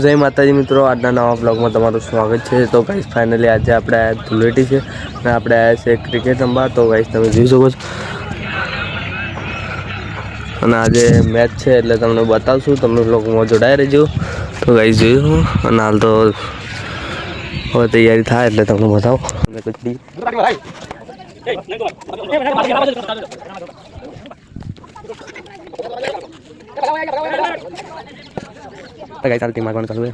જય માતાજી મિત્રો, આજના નવા બ્લોગમાં તમારું સ્વાગત છે। તો ગાઈસ ફાઇનલી આજે આપણે ધૂળેટી છે અને આપણે આવ્યા છે ક્રિકેટ રમવા। તો ગાઈસ તમે જોઈ શકો છો અને આજે મેચ છે એટલે તમને બતાવશું, તમે બ્લોગમાં જોડાઈ રહેજો। તો ગાઈસ જોયું અને હાલ તો હવે તૈયારી થાય એટલે તમને બતાવો। गाइस चालती मारवान चालू है।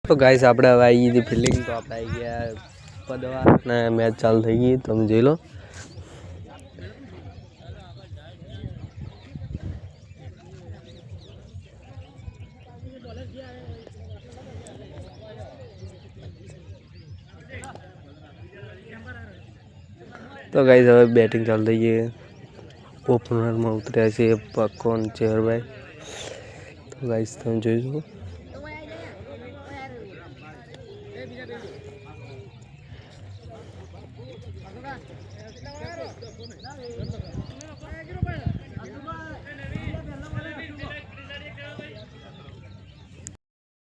तो गाइस આપણે હવે આવી ગઈ ફિલ્ડિંગ, તો આપણે આવી ગયા પદવા ને મેચ ચાલુ થઈ ગઈ, તમે જોઈ લો। તો ગાઈસ હવે બેટિંગ ચાલુ થઈ ગઈ, ઓપનરમાં ઉતર્યા છે પકોન ચેહરભાઈ। તો ગાઈસ તમે જોઈ શકો।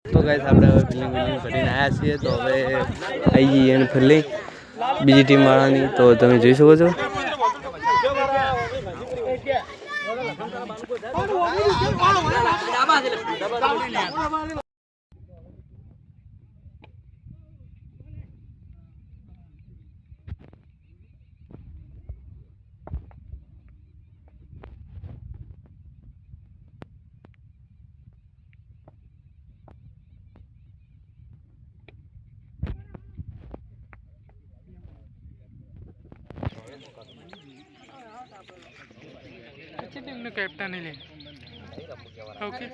तो गाइस આપણે હવે ફિલ્ડિંગ કરીને આવ્યા છીએ, તો હવે આવી ગઈ એની ફિલ્ડિંગ બીજી ટીમ વાળાની, તો તમે જોઈ શકો છો। अच्छी टीम ने कैप्टन ही ले। ओके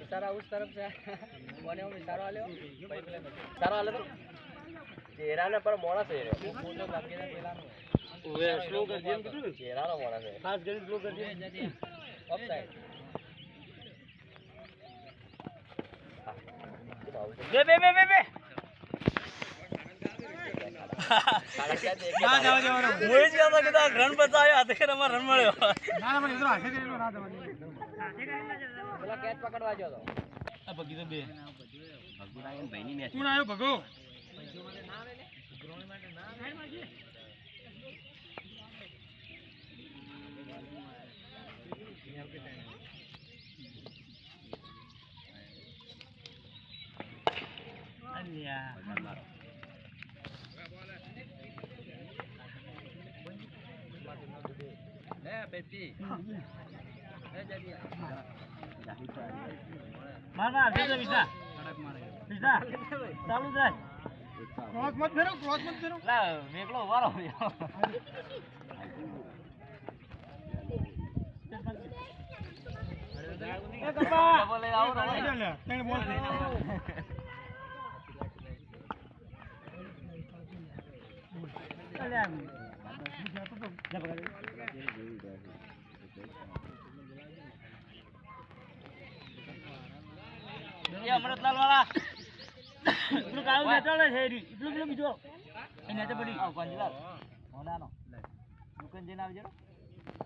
सारा उस तरफ से कोने में सारा वाले हो सारा वाले तो चेहरा ने पर मोड़ा से रे फोटो बाकी ना पेला नो वे स्लो कर दिया कितु चेहरा नो मोड़ा से खास कर स्लो कर दिया ऑफ साइड बे बे बे बे बे ना जाओ जाओ मुझे क्या था कि रन बचाया आते रन મળ્યો ના ના પણ ઇધર હાથે કરેલો ના તમારી પેલા કેચ પકડવા જો તો આ ભગી તો બે ભગુડા એમ ભાઈની મેચ કોણ આયો ભગો ના આવે લે ગ્રોણ માટે ના સાઈડ માં છે અલ્યા મારો पेटी ए जदिया मारना दे दे विसा विसा चालू जाए क्रॉस मत फेरो ला वेकलो वारो ए कपा बोले आओ रे तीन बॉल चले आ એ અમૃતલાલ વાળા એટલું કાળું બેઠો છે એટલું પેલું બીજો એને તો પડી કોંજીલાલ હોનાનો દુકાન જઈને આવજો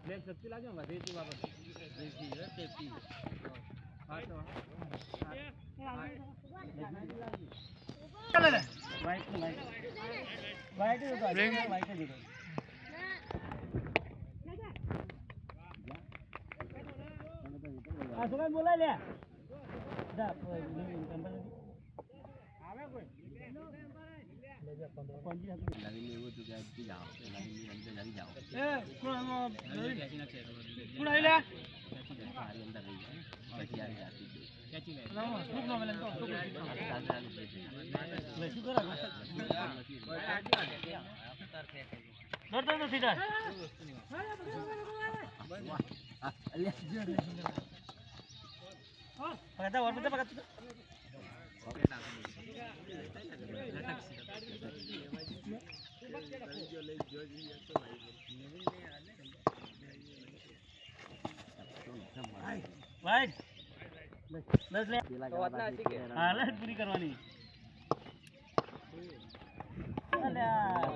લે શક્તિ લાગજો ને દેતી બાબત દેતી ટેપી હાટો ચાલે લે વાઈટ જ આ સુગન બોલાય લે જા આવે કોઈ નવીન એવું તો કે જાઓ નવીન અંદર જરી જાઓ એ કોણ આવી લે સારી અંદર રહી પછી આવી જાતી કેચી લે શું નો મેલે તો શું કરો ડરતો નથી ડર પકડતા ઓર પકડતા વાઈટ બસ લે તો વાત ના હતી કે હા લે પૂરી કરવાની અલ્યા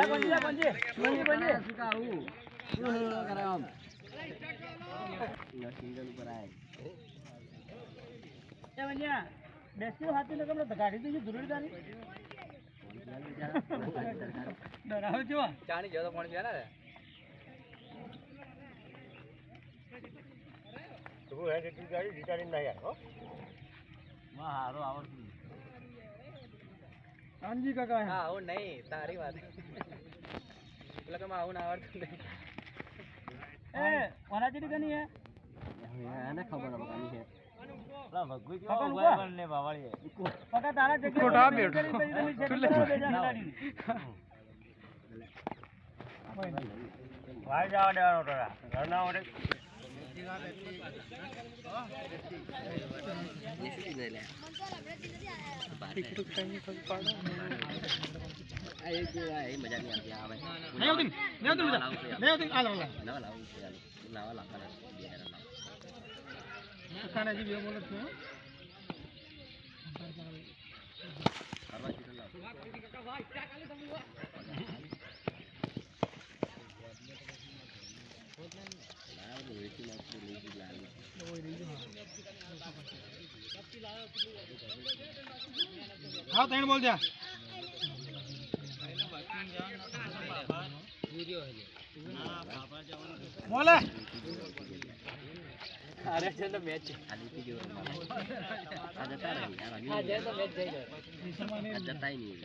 કોંજી સુકાવું કરામ સિંગલ ઉપર આય એ વન્યા બેસ્યો હાથી ને કમળો ગાડી તો જરૂરી તારી ડરાવ જો ચાણી જો તો કોણ છે ને તું હે કે ગાડી વિચારીને ના યાર હો માં હારો આવડતું કાનજી કાકા હા આવું નહીં તારી વાત એટલે કે માં આવું ના આવડતું નહીં એ વનાજી કની હે એને ખબર હવે કની છે લા ભગવી કેવો ભાઈ બનને બાવાળી પકા તારા જગ્યાએ કોટા બેઠો ભાઈ જાવ દેવાનો તોરા ઘરના ઓડે મજા નહીં આવતી આવે ખાનાજી બે બોલો છો હા તૈણ બોલ જા બોલે અરે છે તો મેચ આલી ગયો આ જતા રહી આ જે તો મેચ થઈ ગયો આ જતા નહીં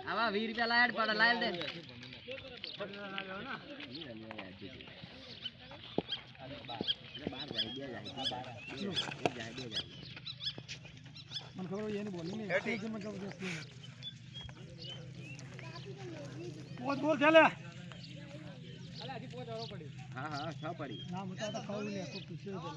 આવા 20 રૂપિયા લાયડ પડ લાયલ દે બાર જાય મને ખબર એને બોલી ને પોચ બોલ ચાલે અલે હજી પોચ આવો પડી હા હા છ પડી ના મતા તો ખાવું ને કોઈ પૂછ્યો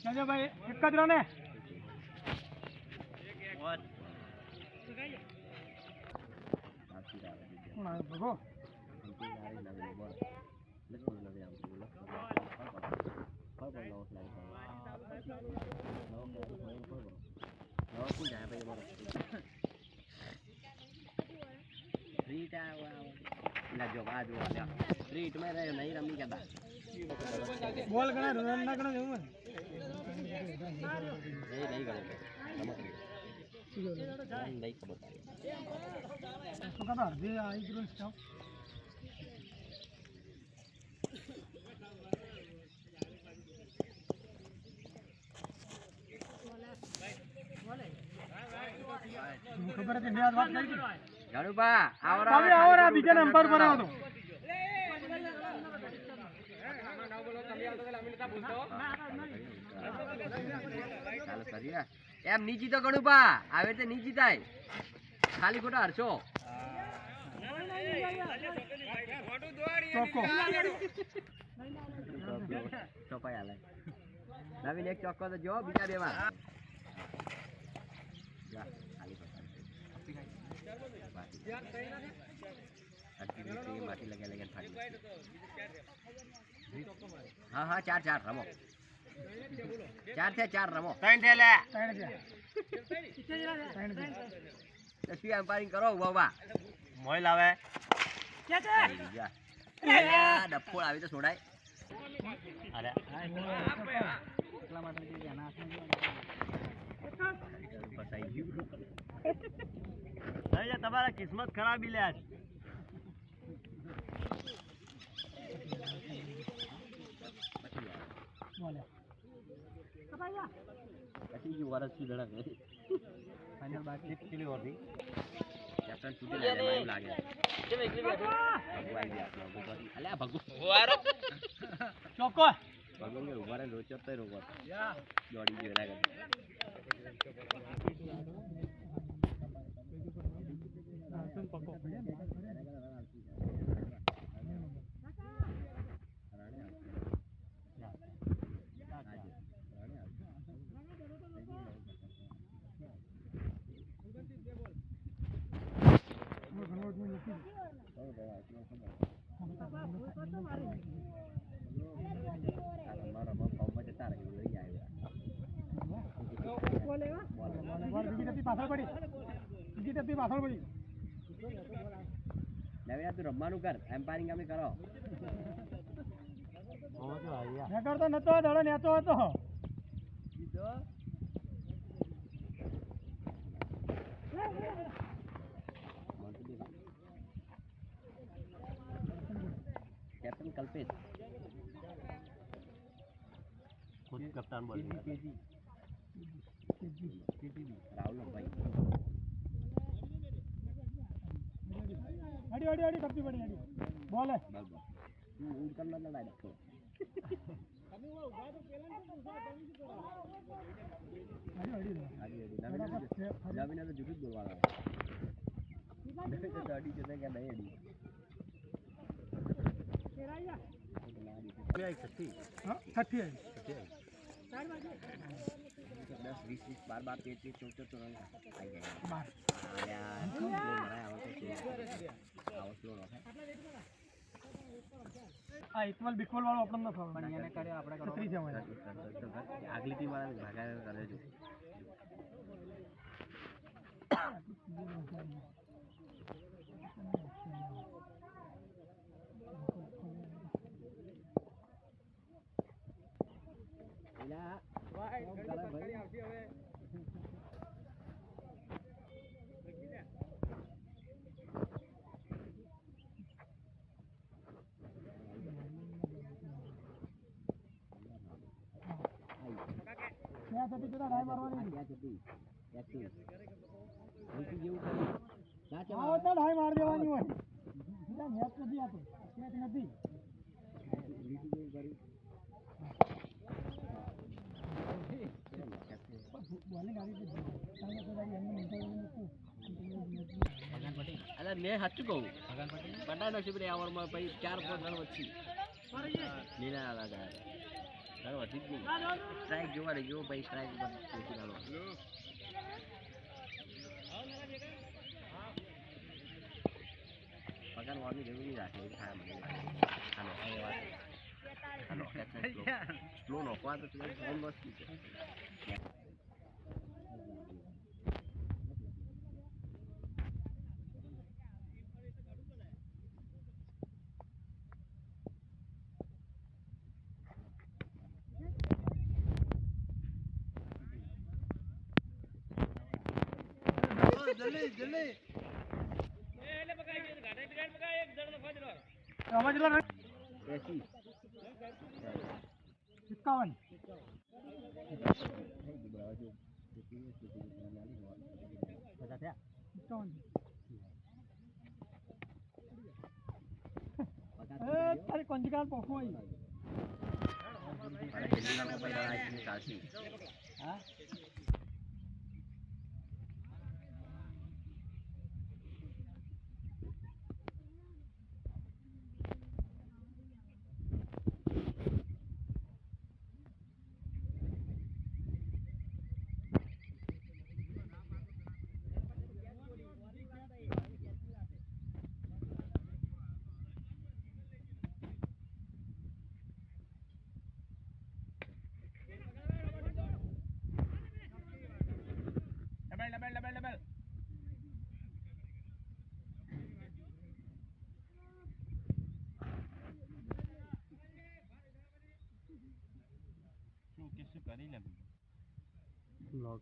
છે ભાઈ એક જ રહો ને ભગો બોલ ગણા રન ના ગણા જવું નહીં ગણો નહીં ખબર શું ખબર જે આવી ગયો સ્ટાફ ખબર હતી મેં વાત કરી જાડુબા આવરા બીજા નંબર પર આવો તો એમ ની જીતો ગણુબા આવે તે ની જીતાય ખાલી ખોટા હરશો ચોપાઈ હાલે નવીન એક ચોક્કો તો જો બીજા બેમાં ખાલી હા હા 4 રમો 4 છે 4 રમો 3 છે લે 3 છે એમ્પાયરિંગ કરો બાબા મોય લાવે ડફોળ આવી તો છોડાય અરે એટલા માટે તમારા કિસ્મત ખરાબ લ્યા પછી વર્ષ થી ધડક ફાઇનલ બાકી કેટલી વાર થી કેપ્ટન છૂટી લાગે અલ્યા ભગુ ચોકો ભગુ ને ઉભા રહે રોચો તો રોકો દોડી ગયો લાગે તું રમવાનું કર એમ્પાયરિંગ અમે કરો કરતો નતો દડો નેતો હતો कैप्टन कल्पेश खुद कप्तान बोल राहुल भाई अड़ी अड़ी अड़ी कप्ती बड़ी अड़ी बॉल है तू ऊट करना ना डायरेक्ट अभी वो उठा तो पेलन तो उठा अड़ी अड़ी अड़ी अड़ी नवीन तो जुट बोलवाना तो अड़ी जैसे क्या नहीं अड़ी तेरा 30 हां 30 है 10 20 12 13 14 तो रन आई गए बार यार આ ઇકબાલ બિકબાલ વાળો આપણને ન ફાવે પણ એને કર્યો આપણે કરો 30 જમાય આગલી ટીમ વાળા ભાગા કરે છે એલા વાય કરી આવતી હવે क्या जति तेरा राय मारवानी क्या जति एक्टिव उनकी જેવું કરે ના ચાલ આવો તો રાય માર દેવાની હોય બીજા મેચ નથી આતો મેચ નથી રીતિ જેવું કરી બોલે ગાડી દે સામે તો ગાડી એમને મોટા ભગવાન પટેલ અલા મે સાચું કહું ભગવાન પટેલ બડા નસીબ રે આવરમાં ભાઈ 4-5 રન વચ્ચી લીલા આલા જાય ચાલો વધી ગયું સ્ટ્રાઇક જોવા રે જો ભાઈ સ્ટ્રાઇક પર પૂછી લાલો પગાર વાળની જરૂરી રાખે થાય મને હાલો એ વાત હાલો સ્લો નો કોણ તો ફોન વસ્તુ છે जल्दी जल्दी ले पकाई दे गाड़ी बिगाड़ पका एक जण में फजलो समझ लो 80 51 તારી કંજકાલ પોખો આવી અરે હિન્દીના મોબાઈલ આવી છે કાશી હા શું કરી લે બ્લોગ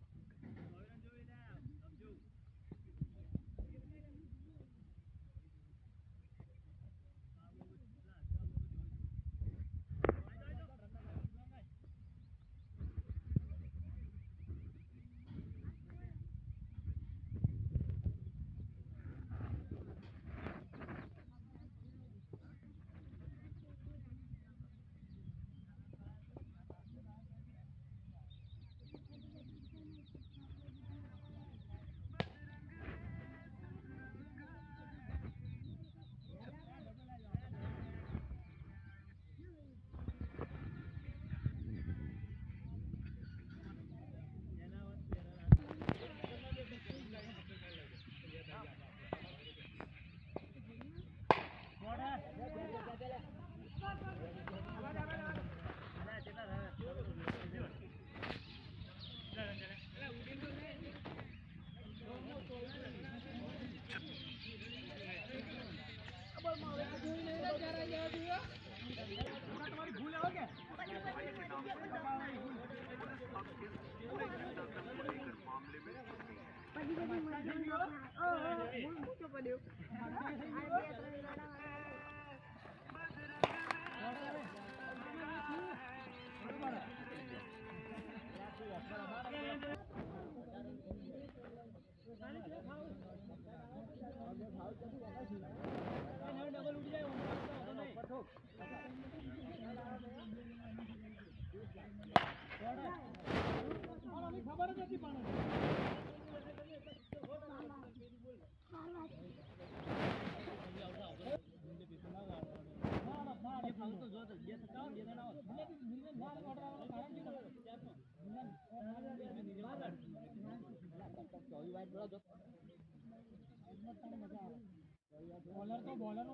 बॉलर तो बॉलर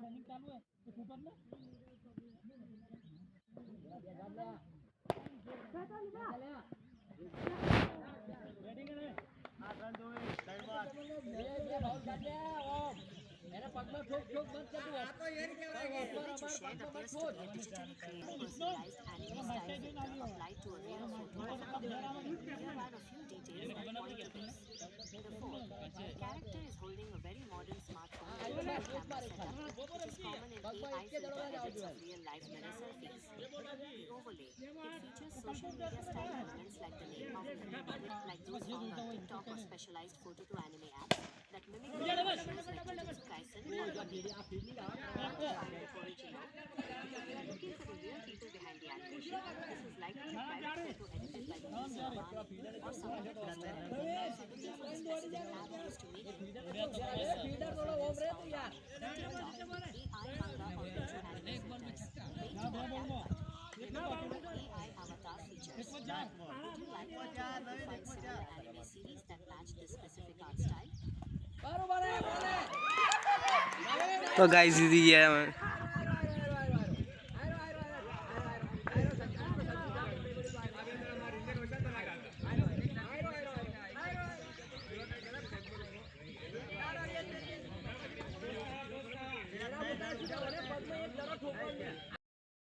रनिंग चालू है तो सुपर ना Character is holding a very modern smartphone with a camera setup, which is common in AI filter edits of real-life mirror selfies. The overlay, it features social media style elements like the name of the like those found on TikTok or specialized photo to anime apps that mimic animations like Jujutsu Kaisen or Akira. Find the original. If you are looking for the real people behind the animation, this is likely a private photo edited by Louise Giovanni or someone posted settings on a specific app used to make it. TikTok, AI Manga Original Anime Filters. Wait to get that right. Remember AI avatar features. Would you like to find similar anime series that match this specific art style? तो guys ये જરા